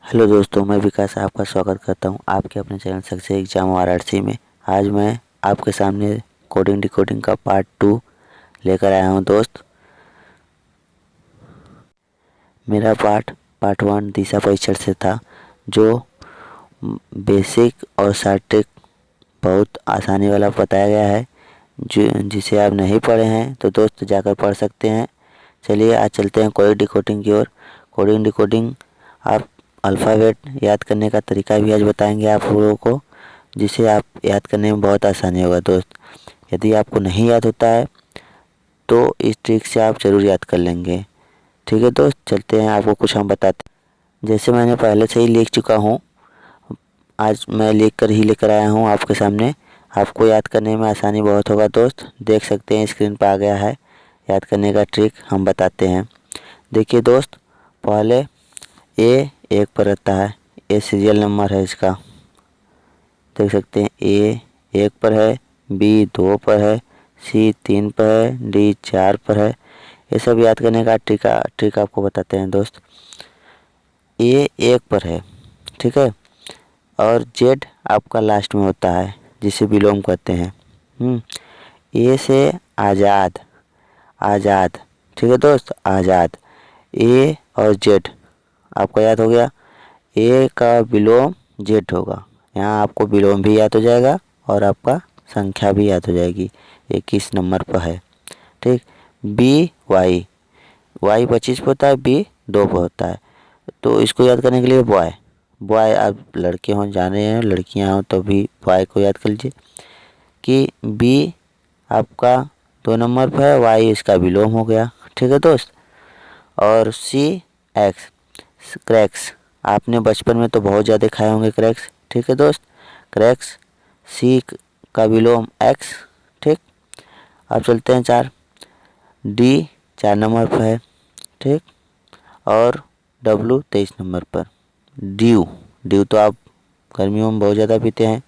Hello दोस्तों, मैं विकास आपका स्वागत करता हूं आपके अपने चैनल सक्सेस एग्जाम वाराणसी में। आज मैं आपके सामने कोडिंग डिकोडिंग का पार्ट 2 लेकर आया हूं दोस्त। मेरा पार्ट 1 दिशा परीक्षण से था, जो बेसिक और स्टैटिक बहुत आसानी वाला बताया गया है। जिसे आप नहीं पढ़े हैं तो दोस्त जाकर पढ़ सकते हैं। चलिए आज चलते हैं कोडिंग डिकोडिंग की ओर। कोडिंग डिकोडिंग आप अल्फ़ाबेट याद करने का तरीका भी आज बताएंगे आप लोगों को, जिसे आप याद करने में बहुत आसानी होगा दोस्त। यदि आपको नहीं याद होता है तो इस ट्रिक से आप ज़रूर याद कर लेंगे। ठीक है दोस्त, चलते हैं, आपको कुछ हम बताते हैं। जैसे मैंने पहले से ही लिख चुका हूँ, आज मैं लिख कर ही लेकर आया हूँ आपके सामने। आपको याद करने में आसानी बहुत होगा दोस्त। देख सकते हैं स्क्रीन पर आ गया है याद करने का ट्रिक, हम बताते हैं। देखिए दोस्त, पहले ए 1 पर रहता है, ए सीरियल नंबर है इसका। देख सकते हैं ए 1 पर है, बी 2 पर है, सी 3 पर है, डी 4 पर है। ये सब याद करने का ट्रिक आपको बताते हैं दोस्त। ए 1 पर है, ठीक है, और जेड आपका लास्ट में होता है, जिसे विलोम कहते हैं। ए से आज़ाद, आज़ाद, ठीक है दोस्त, आज़ाद। ए और जेड आपका याद हो गया। ए का विलोम जेड होगा। यहाँ आपको विलोम भी याद हो जाएगा और आपका संख्या भी याद हो जाएगी। 21 नंबर पर है, ठीक। बी वाई, वाई 25 पर होता है, बी 2 पर होता है। तो इसको याद करने के लिए बॉय, बॉय आप लड़के हों जाने हैं, लड़कियां हों तो भी बॉय को याद कर लीजिए कि बी आपका 2 नंबर पर है, वाई इसका विलोम हो गया, ठीक है दोस्त। और सी एक्स, क्रैक्स, आपने बचपन में तो बहुत ज़्यादा खाए होंगे क्रैक्स, ठीक है दोस्त। क्रैक्स, सी का विलोम एक्स, ठीक। अब चलते हैं 4, डी 4 नंबर पर है, ठीक। और डब्लू 23 नंबर पर। ड्यू, ड्यू तो आप गर्मियों में बहुत ज़्यादा पीते हैं,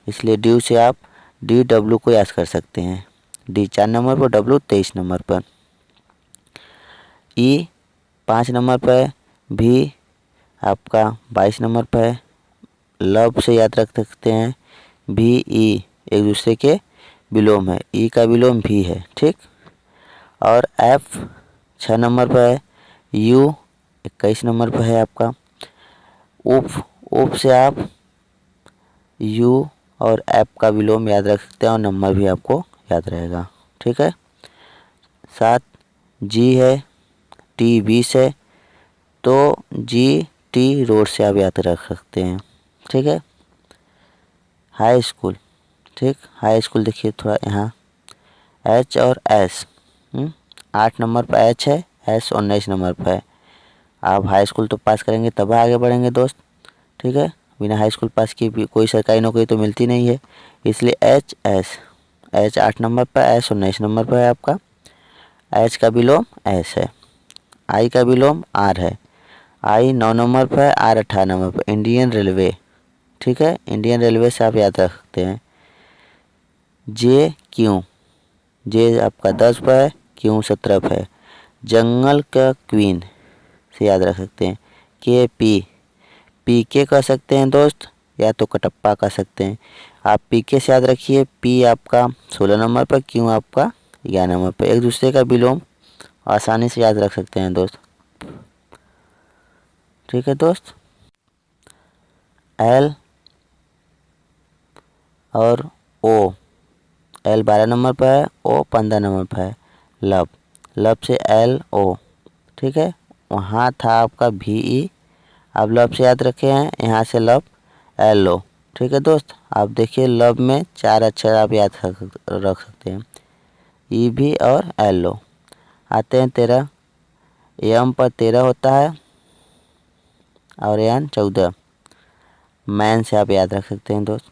इसलिए ड्यू से आप डी डब्लू को याद कर सकते हैं। डी 4 नंबर पर, डब्लू 23 नंबर पर। ई 5 नंबर पर है, भी आपका 22 नंबर पर है। लब से याद रख सकते हैं, भी ई एक दूसरे के विलोम है, ई का विलोम भी है, ठीक। और एफ 6 नंबर पर है, यू 21 नंबर पर है आपका। उफ, उफ से आप यू और एफ का विलोम याद रख सकते हैं और नंबर भी आपको याद रहेगा, ठीक है। 7 जी है, टी 20 है, तो जी टी रोड से आप याद रख सकते हैं, ठीक है। हाई स्कूल, ठीक, हाई स्कूल देखिए थोड़ा यहाँ, एच और एस। 8 नंबर पर एच है, एस 19 नंबर पर है। आप हाई स्कूल तो पास करेंगे तब आगे बढ़ेंगे दोस्त, ठीक है। बिना हाई स्कूल पास किए भी कोई सरकारी नौकरी तो मिलती नहीं है, इसलिए एच एस, एच 8 नंबर पर, एस 19 नंबर पर है आपका। एच का विलोम एस है। आई का विलोम आर है, आई 9 नंबर पर, आर 18 नंबर पर। इंडियन रेलवे, ठीक है, इंडियन रेलवे से आप याद रख सकते हैं। जे क्यू, जे आपका 10 पर है, क्यू 17 पर है। जंगल का क्वीन से याद रख सकते हैं। के पी, पी के कह सकते हैं दोस्त, या तो कटप्पा कह सकते हैं। आप पी के से याद रखिए, पी आपका 16 नंबर पर, क्यू आपका 11 नंबर पर। एक दूसरे का विलोम आसानी से याद रख सकते हैं दोस्त, ठीक है दोस्त। एल और ओ, एल 12 नंबर पर है, ओ 15 नंबर पर है। लब, लब से एल ओ, ठीक है। वहाँ था आपका वी ई, आप लब से याद रखे हैं, यहाँ से लब एल ओ, ठीक है दोस्त। आप देखिए लब में 4 अक्षर आप याद रख सकते हैं, ई भी और एल ओ। आते हैं 13, एम पर 13 होता है और एन 14। मैन से आप याद रख सकते हैं दोस्त।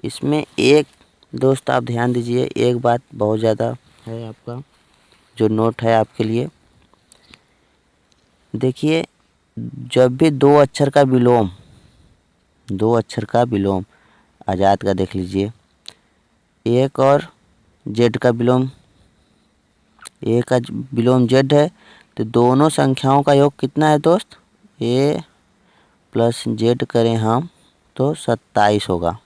इसमें एक दोस्त आप ध्यान दीजिए, एक बात बहुत ज़्यादा है आपका जो नोट है आपके लिए। देखिए जब भी 2 अक्षर का विलोम, 2 अक्षर का विलोम, आज़ाद का देख लीजिए, एक और जेड का विलोम, ए का विलोम जेड है, तो दोनों संख्याओं का योग कितना है दोस्त, ए प्लस जेड करें हम तो 27 होगा।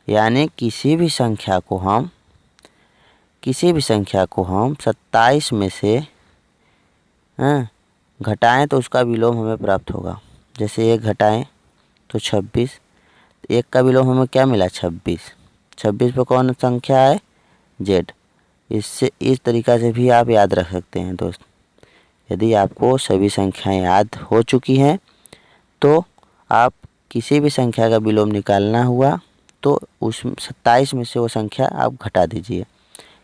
यानी किसी भी संख्या को हम 27 में से घटाएं तो उसका विलोम हमें प्राप्त होगा। जैसे 1 घटाएं तो 26, 1 का विलोम हमें क्या मिला 26। 26 पर कौन संख्या है जेड। इससे इस तरीक़ा से भी आप याद रख सकते हैं दोस्त। यदि आपको सभी संख्याएं याद हो चुकी हैं तो आप किसी भी संख्या का विलोम निकालना हुआ तो उस 27 में से वो संख्या आप घटा दीजिए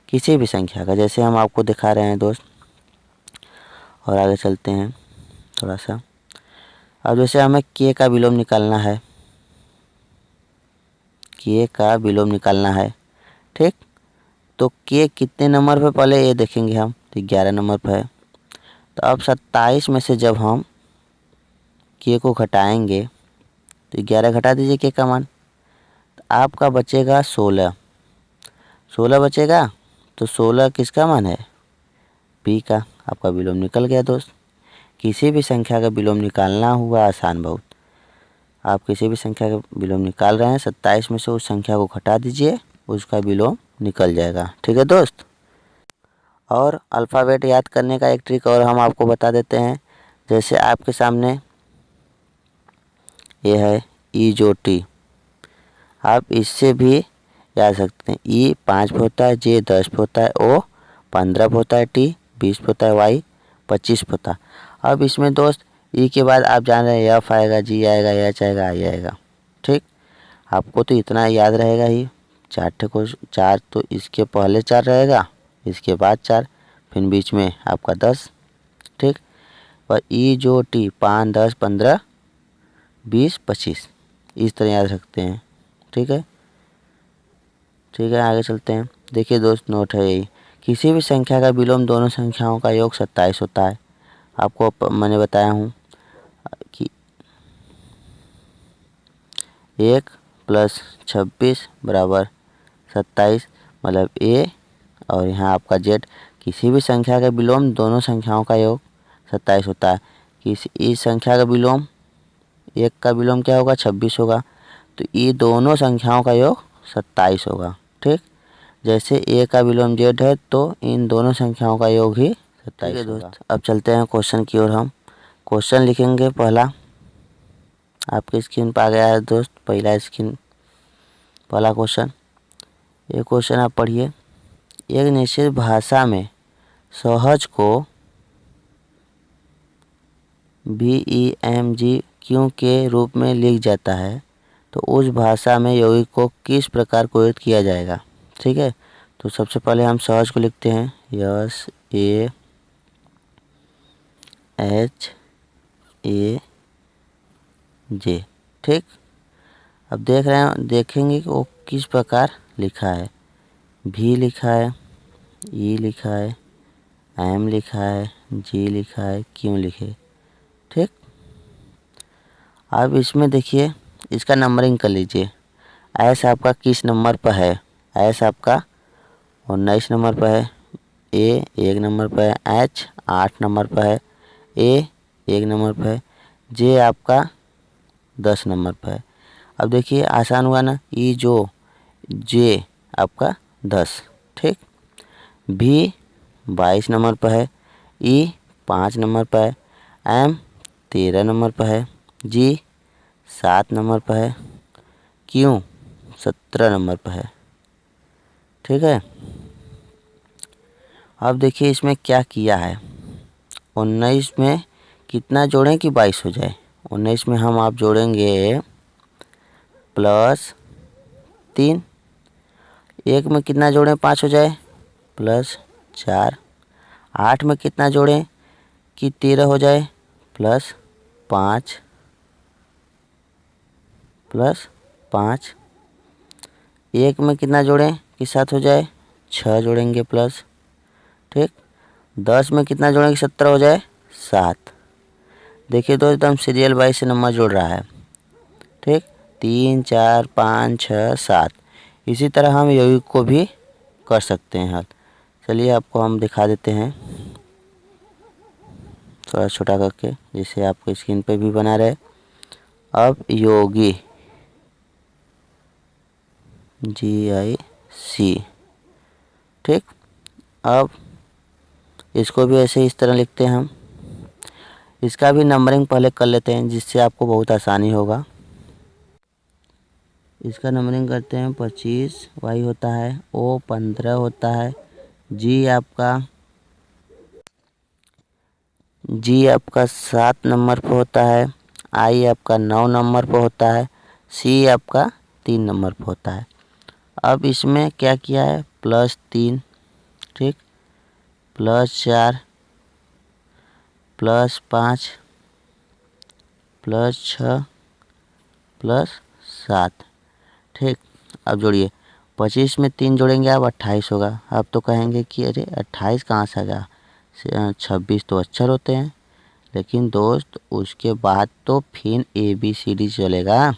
किसी भी संख्या का, जैसे हम आपको दिखा रहे हैं दोस्त। और आगे चलते हैं थोड़ा सा। अब जैसे हमें के का विलोम निकालना है, ठीक। तो के कितने नंबर पे पहले ये देखेंगे हम, तो 11 नंबर पर है। तो अब 27 में से जब हम के को घटाएंगे तो 11 घटा दीजिए के का मान, तो आपका बचेगा 16 बचेगा। तो 16 किसका मान है पी का। आपका विलोम निकल गया दोस्त। किसी भी संख्या का विलोम निकालना हुआ आसान बहुत। आप किसी भी संख्या का विलोम निकाल रहे हैं 27 में से उस संख्या को घटा दीजिए, उसका विलोम निकल जाएगा। ठीक है दोस्त। और अल्फ़ाबेट याद करने का एक ट्रिक और हम आपको बता देते हैं। जैसे आपके सामने ये है ई जो टी, आप इससे भी याद सकते हैं। ई 5 पे होता है, जे 10 पे होता है, ओ 15 पे होता है, टी 20 पे होता है, वाई 25 पे होता है। अब इसमें दोस्त ई के बाद आप जान रहे हैं एफ आएगा, जी आएगा, एच आएगा, आई आएगा। ठीक, आपको तो इतना याद रहेगा ही। 4 तो इसके पहले 4 रहेगा, इसके बाद 4, फिर बीच में आपका 10। ठीक, और ई जो टी 5, 10, 15, 20, 25 इस तरह याद रखते हैं। ठीक है, आगे चलते हैं। देखिए दोस्त, नोट है यही, किसी भी संख्या का विलोम दोनों संख्याओं का योग 27 होता है। आपको मैंने बताया हूँ कि 1 + 26 = 27, मतलब ए और यहाँ आपका जेड। किसी भी संख्या का विलोम दोनों संख्याओं का योग 27 होता है। इस संख्या का विलोम 1 का विलोम क्या होगा 26 होगा, तो ये दोनों संख्याओं का योग 27 होगा। ठीक, जैसे ए का विलोम जेड है तो इन दोनों संख्याओं का योग ही 27 है दोस्त। अब चलते हैं क्वेश्चन की ओर। हम क्वेश्चन लिखेंगे। पहला आपकी स्क्रीन पर आ गया है दोस्त, पहला क्वेश्चन। ये क्वेश्चन आप पढ़िए। एक निश्चित भाषा में सहज को VEMG के रूप में लिख जाता है, तो उस भाषा में यौगिक को किस प्रकार कोडित किया जाएगा। ठीक है, तो सबसे पहले हम सहज को लिखते हैं SAHAJ। ठीक, अब देखेंगे कि वो किस प्रकार लिखा है। V लिखा है, E लिखा है, M लिखा है, G लिखा है, Q लिखे। ठीक, अब इसमें देखिए, इसका नंबरिंग कर लीजिए। एस आपका किस नंबर पर है, एस आपका 19 नंबर पर है, ए 1 नंबर पर है, एच 8 नंबर पर है, ए 1 नंबर पर है, जे आपका 10 नंबर पर है। अब देखिए आसान हुआ ना, ई जो जे आपका 10। ठीक, भी 22 नंबर पर है, ई 5 नंबर पर है, एम 13 नंबर पर है, जी 7 नंबर पर है, क्यू 17 नंबर पर है। ठीक है, अब देखिए इसमें क्या किया है। 19 में कितना जोड़ें कि 22 हो जाए। 19 में हम आप जोड़ेंगे +3, 1 में कितना जोड़ें 5 हो जाए +4, 8 में कितना जोड़ें कि 13 हो जाए +5, 1 में कितना जोड़ें कि 7 हो जाए 6 जोड़ेंगे प्लस। ठीक, 10 में कितना जोड़ें कि 17 हो जाए 7। देखिए तो एकदम सीरियल वाइज से नंबर जोड़ रहा है। ठीक, 3, 4, 5, 6, 7। इसी तरह हम यौगिक को भी कर सकते हैं हल। चलिए आपको हम दिखा देते हैं थोड़ा छोटा करके, जिससे आपको स्क्रीन पे भी बना रहे। अब योगी GIC। ठीक, अब इसको भी ऐसे इस तरह लिखते हैं हम। इसका भी नंबरिंग पहले कर लेते हैं जिससे आपको बहुत आसानी होगा। इसका नंबरिंग करते हैं। 25 Y होता है, O 15 होता है, G आपका 7 नंबर पर होता है, I आपका 9 नंबर पर होता है, C आपका 3 नंबर पर होता है। अब इसमें क्या किया है, +3, ठीक, +4, +5, +6, +7। ठीक, अब जोड़िए। 25 में 3 जोड़ेंगे आप 28 होगा। आप तो कहेंगे कि अरे 28 कहाँ से आ गया, 26 तो अक्षर होते हैं। लेकिन दोस्त उसके बाद तो फिर ABCD चलेगा।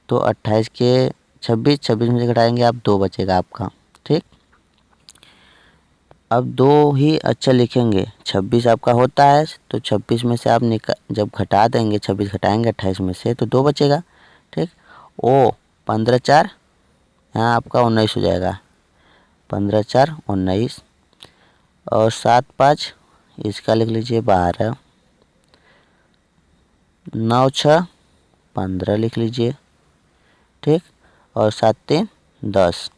तो 28 के 26 में से घटाएंगे आप, 2 बचेगा आपका। ठीक, अब 2 ही अक्षर लिखेंगे। 26 आपका होता है तो 26 में से आप जब घटा देंगे, 26 घटाएंगे 28 में से तो 2 बचेगा। ठीक, O 15 4, यहाँ आपका 19 हो जाएगा। 15 4 19, और 7 5 इसका लिख लीजिए 12, 9 6 15 लिख लीजिए। ठीक, और 7 3 10,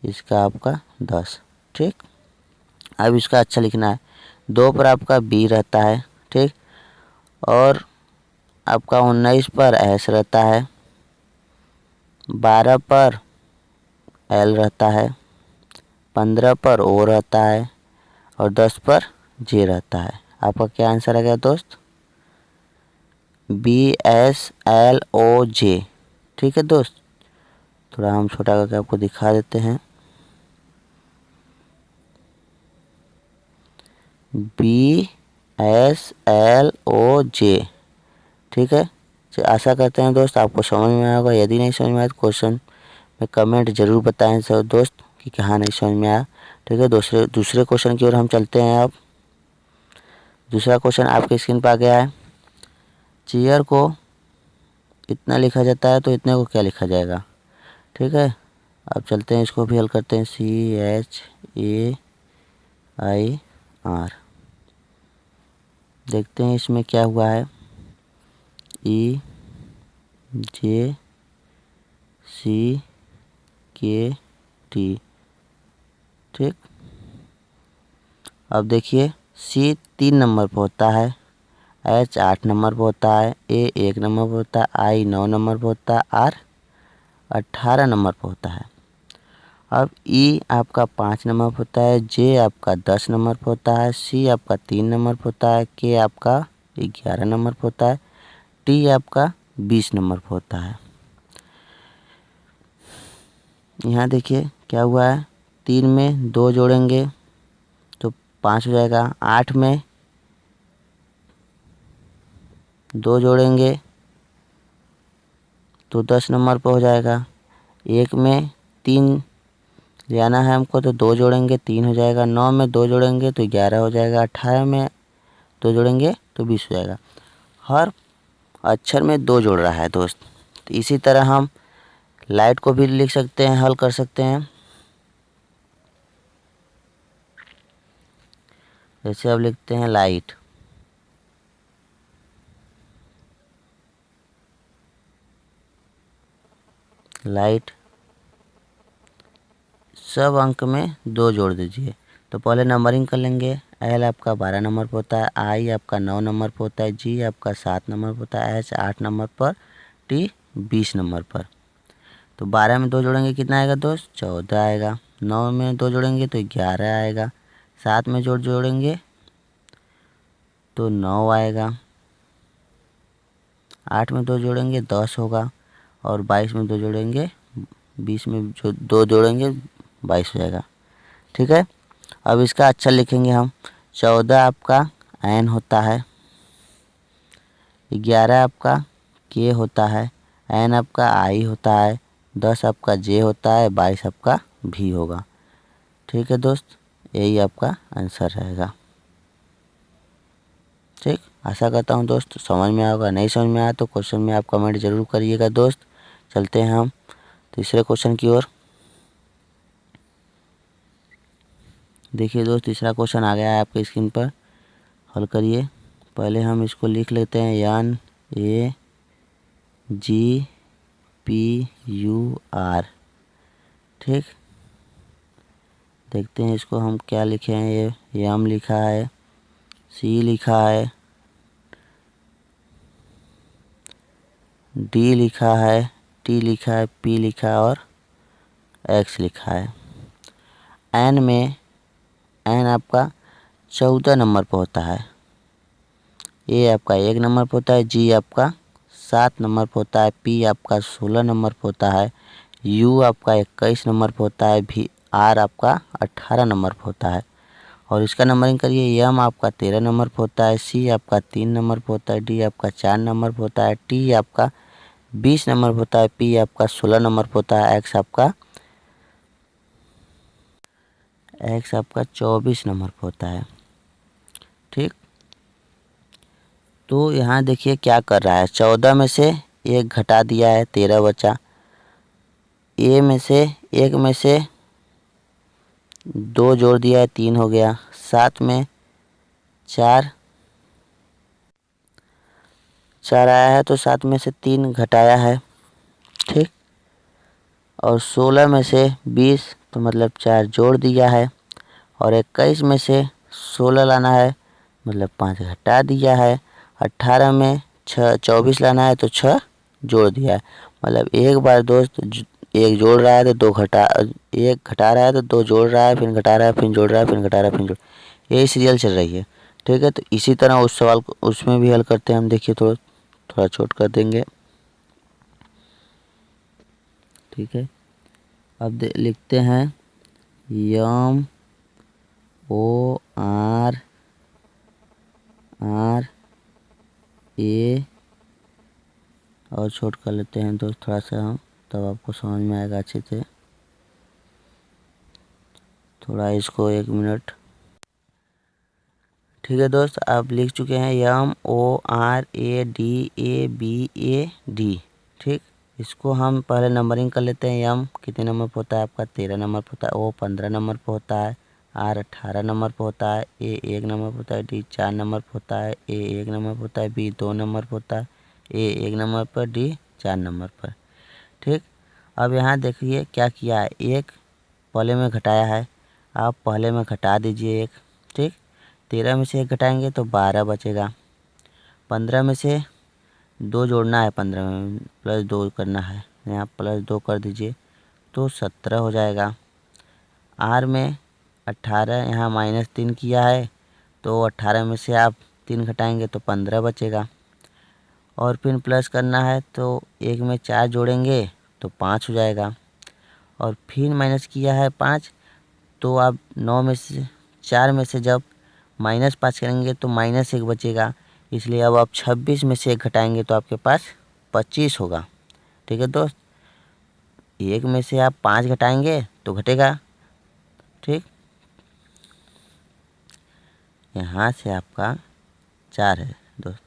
इसका आपका 10। ठीक, अब इसका अच्छा लिखना है। 2 पर आपका B रहता है। ठीक, और आपका 19 पर S रहता है, 12 पर L रहता है, 15 पर O रहता है, और 10 पर J रहता है। आपका क्या आंसर आ गया दोस्त, BSLOJ। ठीक है दोस्त, थोड़ा हम छोटा करके आपको दिखा देते हैं। BSLOJ। ठीक है, आशा करते हैं दोस्त आपको समझ में आया होगा। यदि नहीं समझ में आया तो क्वेश्चन में कमेंट जरूर बताएं सब दोस्त कि कहाँ नहीं समझ में आया। ठीक है, दूसरे क्वेश्चन की ओर हम चलते हैं। अब दूसरा क्वेश्चन आपके स्क्रीन पर आ गया है। चेयर को इतना लिखा जाता है तो इतने को क्या लिखा जाएगा। ठीक है, अब चलते हैं, इसको भी हल करते हैं। CHAIR, देखते हैं इसमें क्या हुआ है। EJCKT। ठीक, अब देखिए C 3 नंबर पर होता है, H 8 नंबर पर होता है, A 1 नंबर पर होता है, I 9 नंबर पर होता है, R 18 नंबर पर होता है। अब E आपका 5 नंबर पर होता है, J आपका 10 नंबर पर होता है, C आपका 3 नंबर पर होता है, K आपका 11 नंबर पर होता है, T आपका 20 नंबर पर होता है। यहाँ देखिए क्या हुआ है, 3 में 2 जोड़ेंगे तो 5 हो जाएगा, 8 में 2 जोड़ेंगे तो 10 नंबर पर हो जाएगा। 1 में 3 जाना है हमको तो 2 जोड़ेंगे 3 हो जाएगा। 9 में 2 जोड़ेंगे तो 11 हो जाएगा। 18 में 2 जोड़ेंगे तो 20 हो जाएगा। हर अक्षर में 2 जोड़ रहा है दोस्त। तो इसी तरह हम लाइट को भी लिख सकते हैं, हल कर सकते हैं। जैसे अब लिखते हैं लाइट, लाइट सब अंक में 2 जोड़ दीजिए। तो पहले नंबरिंग कर लेंगे। L आपका 12 नंबर पर होता है, I आपका 9 नंबर पर होता है, G आपका 7 नंबर पर होता है, H 8 नंबर पर, T 20 नंबर पर। तो 12 में 2 जोड़ेंगे कितना आएगा दोस्त, 14 आएगा। 9 में 2 जोड़ेंगे तो 11 आएगा। 7 में जोड़ेंगे तो 9 आएगा। 8 में 2 जोड़ेंगे 10 होगा, और 22 में 2 जोड़ेंगे 20 में जो 2 जोड़ेंगे 22 हो जाएगा। ठीक है, अब इसका अक्षर लिखेंगे हम। 14 आपका N होता है, 11 आपका K होता है, N आपका I होता है, 10 आपका J होता है, 22 आपका V होगा। ठीक है दोस्त, यही आपका आंसर रहेगा। ठीक। आशा करता हूँ दोस्त समझ में आएगा। नहीं समझ में आया तो क्वेश्चन में आप कमेंट जरूर करिएगा दोस्त। चलते हैं हम तीसरे क्वेश्चन की ओर। देखिए दोस्त तीसरा क्वेश्चन आ गया है आपके स्क्रीन पर, हल करिए। पहले हम इसको लिख लेते हैं NAGPUR। ठीक, देखते हैं इसको हम क्या लिखे हैं। ये M लिखा है, C लिखा है, D लिखा है, T लिखा है, P लिखा है और X लिखा है। N आपका 14 नंबर पर होता है, A आपका 1 नंबर पर होता है, G आपका 7 नंबर पर होता है, P आपका 16 नंबर पर होता है, U आपका 21 नंबर पर होता है, R आपका 18 नंबर पर होता है। और इसका नंबरिंग करिए। M आपका 13 नंबर पर होता है, C आपका 3 नंबर पर होता है, D आपका 4 नंबर पर होता है, T आपका 20 नंबर पर होता है, P आपका 16 नंबर पर होता है, X आपका 24 नंबर पर होता है। ठीक, तो यहाँ देखिए क्या कर रहा है, 14 में से 1 घटा दिया है, 13 बचा। A में से 1 में से 2 जोड़ दिया है, 3 हो गया। 7 में 4 आया है तो 7 में से 3 घटाया है। ठीक, और 16 में से 20 तो मतलब 4 जोड़ दिया है। और 21 में से 16 लाना है मतलब 5 घटा दिया है। 18 में 24 लाना है तो 6 जोड़ दिया है। मतलब एक बार दोस्त एक जोड़ रहा है तो 2 घटा, एक घटा रहा है तो 2 जोड़ रहा है, फिर घटा रहा है, फिर जोड़ रहा है, फिर घटा रहा है, फिर जोड़, यही सीरियल चल रही है। ठीक है, तो इसी तरह उस सवाल को उसमें भी हल करते हैं हम। देखिए थोड़ा छोट कर देंगे। ठीक है, अब लिखते हैं MORA और छोट कर लेते हैं दोस्त थोड़ा सा हम, तब आपको समझ में आएगा अच्छे से। थोड़ा इसको 1 मिनट। ठीक है दोस्त, आप लिख चुके हैं MORADABAD। ठीक, इसको हम पहले नंबरिंग कर लेते हैं। M कितने नंबर पर होता है आपका, 13 नंबर पर होता है। O 15 नंबर पर होता है, R 18 नंबर पर होता है, A 1 नंबर पर होता है, D 4 नंबर पर होता है, A 1 नंबर पर होता है, B 2 नंबर पर होता है, A 1 नंबर पर, D 4 नंबर पर। ठीक, अब यहाँ देखिए क्या किया है, एक पहले में घटाया है, आप पहले में घटा दीजिए 1। ठीक, 13 में से 1 घटाएंगे तो 12 बचेगा। 15 में से 2 जोड़ना है, 15 में प्लस 2 करना है, यहाँ प्लस 2 कर दीजिए तो 17 हो जाएगा। R में 18, यहाँ -3 किया है तो 18 में से आप 3 घटाएंगे तो 15 बचेगा। और फिर प्लस करना है तो 1 में 4 जोड़ेंगे तो 5 हो जाएगा। और फिर माइनस किया है 5, तो आप 9 में से 4 में से जब -5 करेंगे तो -1 बचेगा। इसलिए अब आप 26 में से 1 घटाएंगे तो आपके पास 25 होगा। ठीक है दोस्त, 1 में से आप 5 घटाएंगे तो घटेगा। ठीक, यहाँ से आपका 4 है दोस्त।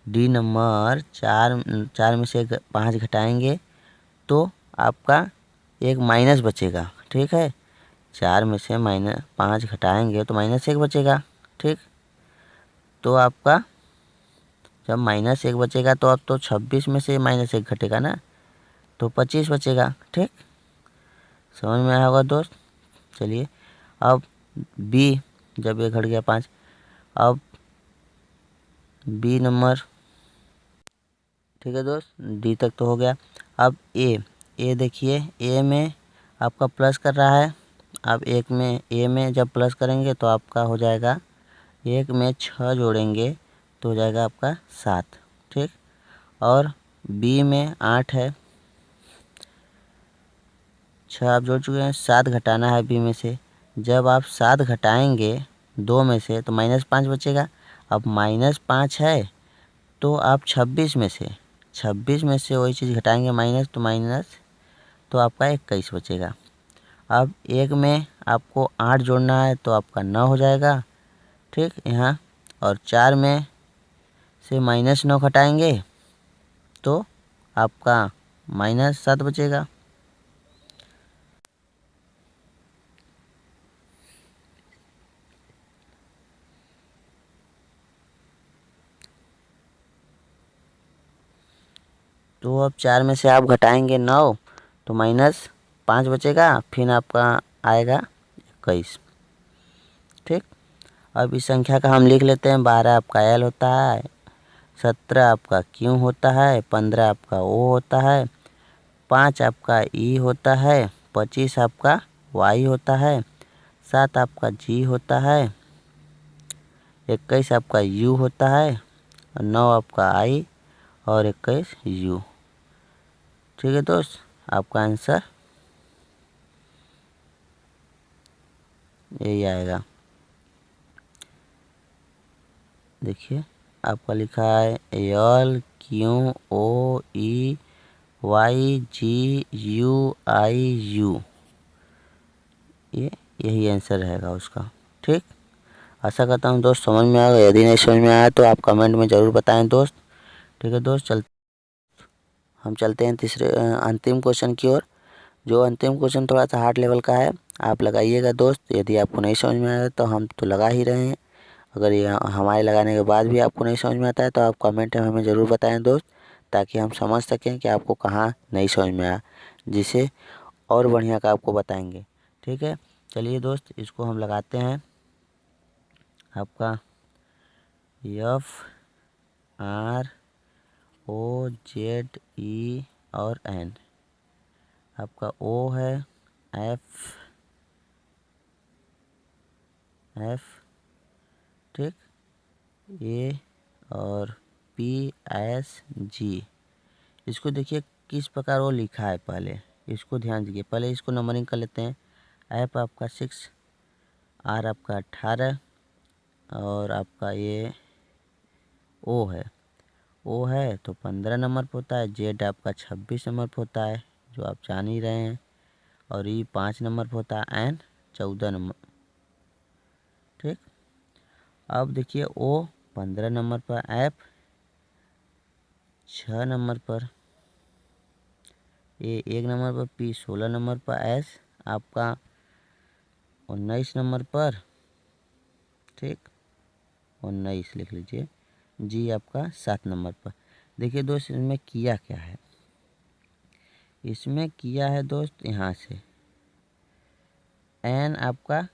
डी नंबर 4 में से 5 घटाएंगे तो आपका एक माइनस बचेगा। ठीक है, 4 में से -5 घटाएंगे तो -1 बचेगा। ठीक, तो आपका जब -1 बचेगा तो अब तो 26 में से -1 घटेगा ना, तो 25 बचेगा। ठीक, समझ में आया होगा दोस्त। चलिए अब बी, जब ये घट गया 5, अब बी नंबर। ठीक है दोस्त, डी तक तो हो गया। अब ए देखिए, ए में आपका प्लस कर रहा है। अब ए में जब प्लस करेंगे तो आपका हो जाएगा, 1 में 6 जोड़ेंगे तो हो जाएगा आपका 7। ठीक, और बी में 8 है, 6 आप जोड़ चुके हैं, 7 घटाना है बी में से। जब आप 7 घटाएंगे 2 में से तो -5 बचेगा। अब -5 है तो आप 26 में से वही चीज़ घटाएंगे माइनस, तो आपका 21 बचेगा। अब 1 में आपको 8 जोड़ना है तो आपका 9 हो जाएगा। ठीक, यहाँ और 4 में से -9 घटाएंगे तो आपका -7 बचेगा। तो अब 4 में से आप घटाएंगे 9 तो -5 बचेगा, फिर आपका आएगा 21। ठीक, अब इस संख्या का हम लिख लेते हैं। 12 आपका एल होता है, 17 आपका क्यू होता है, 15 आपका ओ होता है, 5 आपका ई होता है, 25 आपका वाई होता है, 7 आपका जी होता है, 21 आपका यू होता है, और 9 आपका आई और 21 यू। ठीक है दोस्त, आपका आंसर यही आएगा। देखिए आपका लिखा है L Q O E Y G U I U, यही आंसर रहेगा उसका। ठीक, आशा करता हूँ दोस्त समझ में आएगा। यदि नहीं समझ में आया तो आप कमेंट में ज़रूर बताएं दोस्त। ठीक है दोस्त, हम चलते हैं तीसरे अंतिम क्वेश्चन की ओर। जो अंतिम क्वेश्चन थोड़ा सा हार्ड लेवल का है, आप लगाइएगा दोस्त। यदि आपको नहीं समझ में आया तो हम तो लगा ही रहे हैं, अगर ये हमारे लगाने के बाद भी आपको नहीं समझ में आता है तो आप कमेंट में हमें ज़रूर बताएं दोस्त, ताकि हम समझ सकें कि आपको कहाँ नहीं समझ में आया, जिसे और बढ़िया का आपको बताएंगे। ठीक है, चलिए दोस्त इसको हम लगाते हैं। आपका FROZE और N, आपका O है, F ठीक, A और PSG। इसको देखिए किस प्रकार वो लिखा है, पहले इसको ध्यान दीजिए। पहले इसको नंबरिंग कर लेते हैं। F आपका 6, R आपका 18 और आपका ये O है तो 15 नंबर पर होता है। Z आपका 26 नंबर पर होता है, जो आप जान ही रहे हैं, और E 5 नंबर पर होता है, N 14 नंबर। ठीक, अब देखिए O 15 नंबर पर, F 6 नंबर पर, A 1 नंबर पर, P 16 नंबर पर, S आपका 19 नंबर पर। ठीक, 19 लिख लीजिए। G आपका 7 नंबर पर। देखिए दोस्त इसमें किया क्या है, इसमें किया है दोस्त यहाँ से N आपका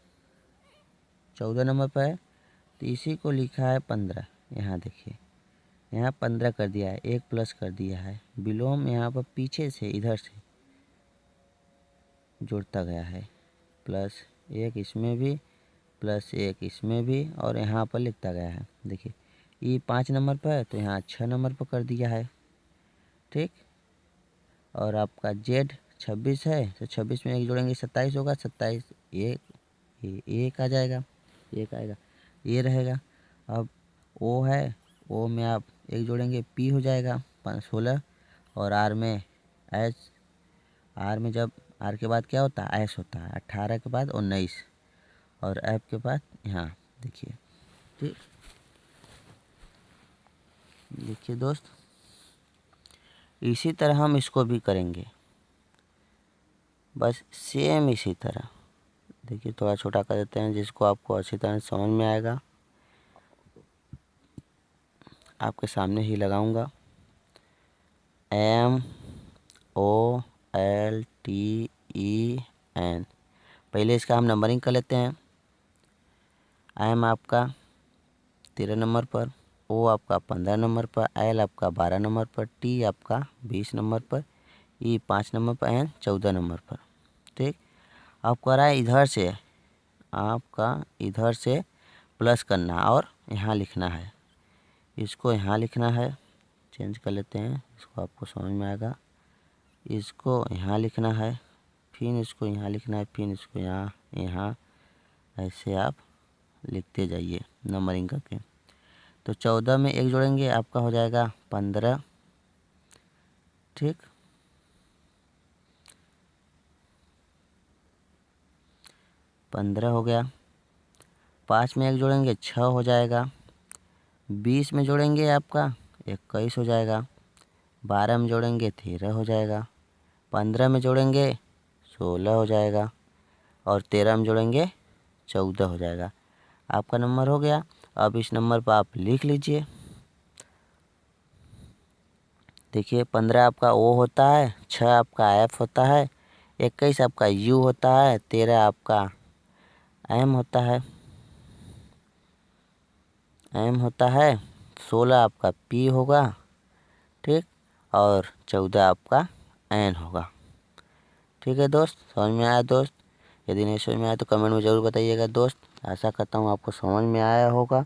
14 नंबर पर है, तो इसी को लिखा है 15। यहाँ देखिए, यहाँ 15 कर दिया है, 1 प्लस कर दिया है, विलोम यहाँ पर पीछे से इधर से जोड़ता गया है, +1 इसमें भी, +1 इसमें भी, और यहाँ पर लिखता गया है। देखिए E 5 नंबर पर है तो यहाँ 6 नंबर पर कर दिया है। ठीक, और आपका Z 26 है तो 26 में 1 जोड़ेंगे 27 होगा, 27 एक आ जाएगा, 1 आएगा, ये रहेगा। अब O है, O में आप 1 जोड़ेंगे P हो जाएगा 16, और R में S, R में जब R के बाद क्या होता है, S होता है, 18 के बाद 19, और F के बाद यहाँ देखिए। ठीक, देखिए दोस्त इसी तरह हम इसको भी करेंगे, बस सेम इसी तरह। देखिए थोड़ा छोटा कर देते हैं जिसको आपको अच्छी तरह समझ में आएगा। आपके सामने ही लगाऊंगा, MOLTEN। पहले इसका हम नंबरिंग कर लेते हैं। M आपका 13 नंबर पर, O आपका 15 नंबर पर, L आपका 12 नंबर पर, T आपका 20 नंबर पर, E 5 नंबर पर, N 14 नंबर पर। ठीक, अब कह रहा है इधर से, आपका इधर से प्लस करना और यहाँ लिखना है, इसको यहाँ लिखना है। चेंज कर लेते हैं, इसको आपको समझ में आएगा। इसको यहाँ लिखना है, फिर इसको यहाँ लिखना है, फिर इसको यहाँ ऐसे आप लिखते जाइए नंबरिंग करके। तो 14 में 1 जोड़ेंगे आपका हो जाएगा 15। ठीक, 15 हो गया। 5 में 1 जोड़ेंगे 6 हो जाएगा, 20 में जोड़ेंगे आपका 21 हो जाएगा, 12 में जोड़ेंगे 13 हो जाएगा, 15 में जोड़ेंगे 16 हो जाएगा और 13 में जोड़ेंगे 14 हो जाएगा। आपका नंबर हो गया। अब इस नंबर पर आप लिख लीजिए। देखिए 15 आपका ओ होता है, 6 आपका एफ होता है, 21 आपका यू होता है, 13 आपका एम होता है, 16 आपका पी होगा, ठीक, और 14 आपका एन होगा। ठीक है दोस्त, समझ में आया दोस्त? यदि नहीं समझ में आया तो कमेंट में ज़रूर बताइएगा दोस्त। आशा करता हूँ आपको समझ में आया होगा।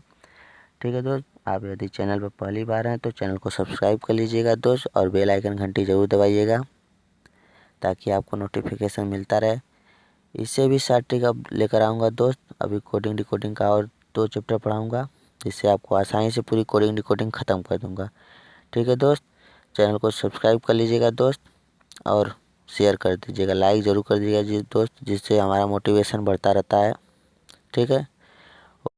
ठीक है दोस्त, आप यदि चैनल पर पहली बार हैं तो चैनल को सब्सक्राइब कर लीजिएगा दोस्त और बेल आइकन घंटी ज़रूर दबाइएगा ताकि आपको नोटिफिकेशन मिलता रहे। इससे भी शार्ट ट्रिक अब लेकर आऊँगा दोस्त। अभी कोडिंग डिकोडिंग का और 2 चैप्टर पढ़ाऊँगा जिससे आपको आसानी से पूरी कोडिंग डिकोडिंग ख़त्म कर दूँगा। ठीक है दोस्त, चैनल को सब्सक्राइब कर लीजिएगा दोस्त और शेयर कर दीजिएगा, लाइक ज़रूर कर दीजिएगा जी दोस्त, जिससे हमारा मोटिवेशन बढ़ता रहता है। ठीक है।